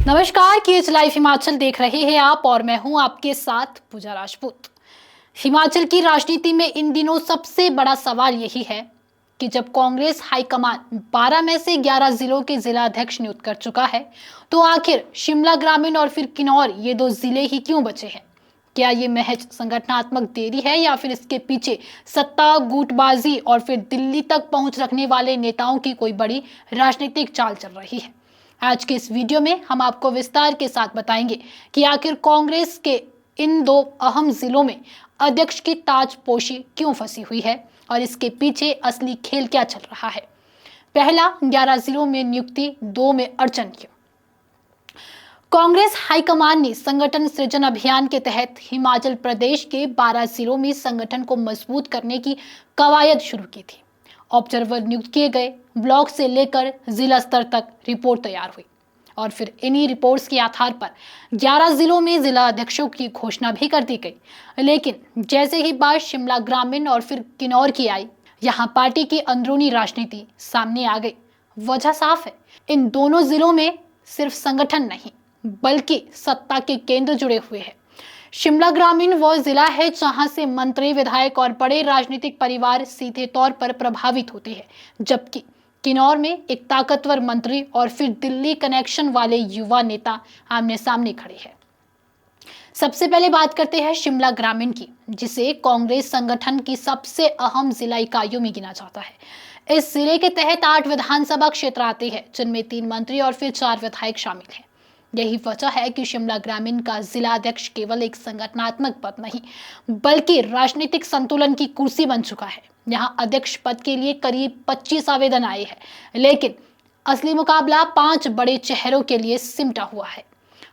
नमस्कार, cage live Himachal देख रहे हैं आप और मैं हूं आपके साथ पूजा राजपूत। हिमाचल की राजनीति में इन दिनों सबसे बड़ा सवाल यही है कि जब कांग्रेस हाईकमान 12 में से 11 जिलों के जिला अध्यक्ष नियुक्त कर चुका है, तो आखिर शिमला ग्रामीण और फिर किन्नौर ये दो जिले ही क्यों बचे हैं? क्या ये महज संगठनात्मक देरी है या फिर इसके पीछे सत्ता, गुटबाजी और फिर दिल्ली तक पहुंच रखने वाले नेताओं की कोई बड़ी राजनीतिक चाल चल रही है? आज के इस वीडियो में हम आपको विस्तार के साथ बताएंगे कि आखिर कांग्रेस के इन दो अहम जिलों में अध्यक्ष की ताजपोशी क्यों फंसी हुई है और इसके पीछे असली खेल क्या चल रहा है। पहला, 11 जिलों में नियुक्ति, 2 में अड़चन क्यों? कांग्रेस हाईकमान ने संगठन सृजन अभियान के तहत हिमाचल प्रदेश के 12 जिलों में संगठन को मजबूत करने की कवायद शुरू की थी। ऑब्जर्वर नियुक्त किए गए, ब्लॉक से लेकर जिला स्तर तक रिपोर्ट तैयार हुई और फिर इन्हीं रिपोर्ट्स के आधार पर 11 जिलों में जिला अध्यक्षों की घोषणा भी कर दी गई। लेकिन जैसे ही बात शिमला ग्रामीण और फिर किन्नौर की आई, यहाँ पार्टी की अंदरूनी राजनीति सामने आ गई। वजह साफ है, इन दोनों जिलों में सिर्फ संगठन नहीं बल्कि सत्ता के केंद्र जुड़े हुए हैं। शिमला ग्रामीण वो जिला है जहां से मंत्री, विधायक और बड़े राजनीतिक परिवार सीधे तौर पर प्रभावित होते हैं, जबकि किन्नौर में एक ताकतवर मंत्री और फिर दिल्ली कनेक्शन वाले युवा नेता आमने सामने खड़े हैं। सबसे पहले बात करते हैं शिमला ग्रामीण की, जिसे कांग्रेस संगठन की सबसे अहम जिला इकाइयों में गिना जाता है। इस जिले के तहत 8 विधानसभा क्षेत्र आते हैं, जिनमें 3 मंत्री और फिर 4 विधायक शामिल हैं। यही वजह है कि शिमला ग्रामीण का जिला अध्यक्ष केवल एक संगठनात्मक पद नहीं बल्कि राजनीतिक संतुलन की कुर्सी बन चुका है। यहां अध्यक्ष पद के लिए करीब 25 आवेदन आए हैं, लेकिन असली मुकाबला 5 बड़े चेहरों के लिए सिमटा हुआ है।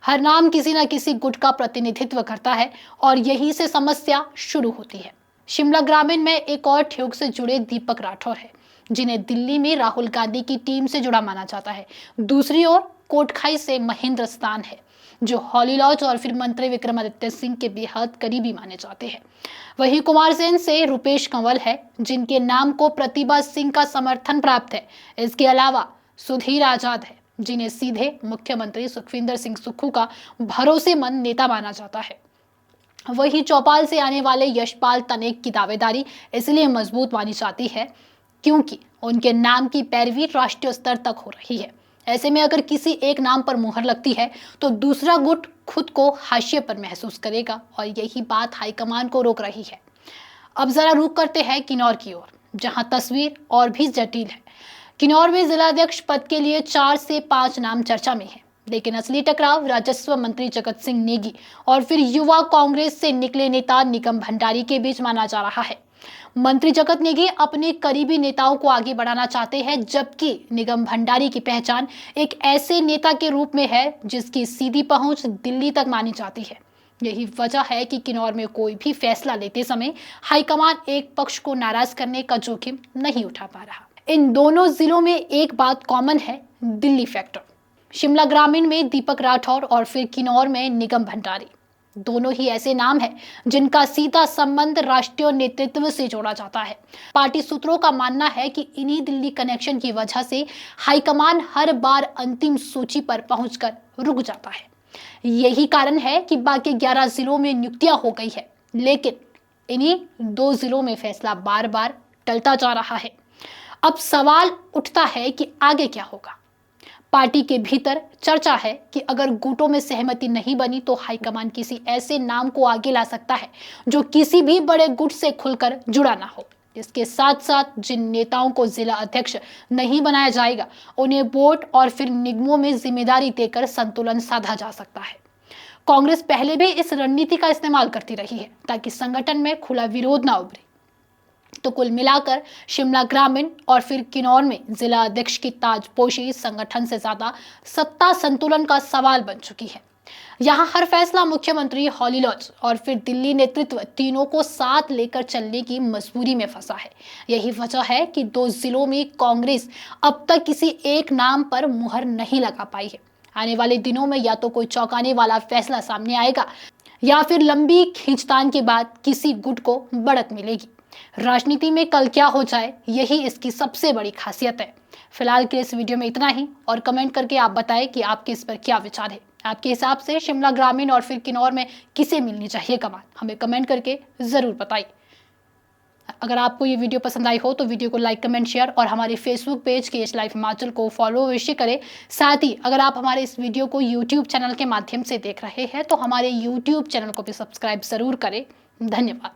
हर नाम किसी न किसी गुट का प्रतिनिधित्व करता है और यही से समस्या शुरू होती है। शिमला ग्रामीण में एक और ठियोग से जुड़े दीपक राठौर है, जिन्हें दिल्ली में राहुल गांधी की टीम से जुड़ा माना जाता है। दूसरी ओर कोटखाई से महेंद्र स्थान है, जो हॉली लॉज और फिर मंत्री विक्रमादित्य सिंह के बेहद करीबी माने जाते हैं। वहीं कुमारसेन से रुपेश कंवल है, जिनके नाम को प्रतिभा सिंह का समर्थन प्राप्त है। इसके अलावा सुधीर आजाद है, जिन्हें सीधे मुख्यमंत्री सुखविंदर सिंह सुक्खू का भरोसेमंद नेता माना जाता है। वहीं चौपाल से आने वाले यशपाल तनेक की दावेदारी इसलिए मजबूत मानी जाती है क्योंकि उनके नाम की पैरवी राष्ट्रीय स्तर तक हो रही है। ऐसे में अगर किसी एक नाम पर मुहर लगती है तो दूसरा गुट खुद को हाशिए पर महसूस करेगा और यही बात हाईकमान को रोक रही है। अब जरा रुक करते हैं किन्नौर की ओर, जहां तस्वीर और भी जटिल है। किन्नौर में जिला अध्यक्ष पद के लिए 4 से 5 नाम चर्चा में है, लेकिन असली टकराव राजस्व मंत्री जगत सिंह नेगी और फिर युवा कांग्रेस से निकले नेता निगम भंडारी के बीच माना जा रहा है। मंत्री जगत नेगी अपने करीबी नेताओं को आगे बढ़ाना चाहते हैं, जबकि निगम भंडारी की पहचान एक ऐसे नेता के रूप में है जिसकी सीधी पहुंच दिल्ली तक मानी जाती है। यही वजह है कि किन्नौर में कोई भी फैसला लेते समय हाईकमान एक पक्ष को नाराज करने का जोखिम नहीं उठा पा रहा। इन दोनों जिलों में एक बात कॉमन है, दिल्ली फैक्टर। शिमला ग्रामीण में दीपक राठौर और फिर किन्नौर में निगम भंडारी, दोनों ही ऐसे नाम हैं जिनका सीधा संबंध राष्ट्रीय नेतृत्व से जोड़ा जाता है। पार्टी सूत्रों का मानना है कि इन्हीं दिल्ली कनेक्शन की वजह से हाईकमान हर बार अंतिम सूची पर पहुंचकर रुक जाता है। यही कारण है कि बाकी 11 जिलों में नियुक्तियां हो गई है, लेकिन इन्हीं 2 जिलों में फैसला बार बार टलता जा रहा है। अब सवाल उठता है कि आगे क्या होगा। पार्टी के भीतर चर्चा है कि अगर गुटों में सहमति नहीं बनी तो हाईकमान किसी ऐसे नाम को आगे ला सकता है जो किसी भी बड़े गुट से खुलकर जुड़ा ना हो। इसके साथ साथ जिन नेताओं को जिला अध्यक्ष नहीं बनाया जाएगा, उन्हें बोर्ड और फिर निगमों में जिम्मेदारी देकर संतुलन साधा जा सकता है। कांग्रेस पहले भी इस रणनीति का इस्तेमाल करती रही है ताकि संगठन में खुला विरोध ना उभरे। तो कुल मिलाकर शिमला ग्रामीण और फिर किन्नौर में जिला अध्यक्ष की ताजपोशी संगठन से ज्यादा सत्ता संतुलन का सवाल बन चुकी है। यहाँ हर फैसला मुख्यमंत्री, हॉली लॉज और फिर दिल्ली नेतृत्व तीनों को साथ लेकर चलने की मजबूरी में फंसा है। यही वजह है कि 2 जिलों में कांग्रेस अब तक किसी एक नाम पर मुहर नहीं लगा पाई है। आने वाले दिनों में या तो कोई चौंकाने वाला फैसला सामने आएगा या फिर लंबी खींचतान के बाद किसी गुट को बढ़त मिलेगी। राजनीति में कल क्या हो जाए, यही इसकी सबसे बड़ी खासियत है। फिलहाल के इस वीडियो में इतना ही, और कमेंट करके आप बताएं कि आपके इस पर क्या विचार है। आपके हिसाब से शिमला ग्रामीण और फिर किन्नौर में किसे मिलनी चाहिए कमान, हमें कमेंट करके जरूर बताइए। अगर आपको ये वीडियो पसंद आई हो तो वीडियो को लाइक, कमेंट, शेयर और हमारे Facebook page KH live Himachal को फॉलो अवश्य करें। साथ ही अगर आप हमारे इस वीडियो को यूट्यूब चैनल के माध्यम से देख रहे हैं तो हमारे यूट्यूब चैनल को भी सब्सक्राइब जरूर करें। धन्यवाद।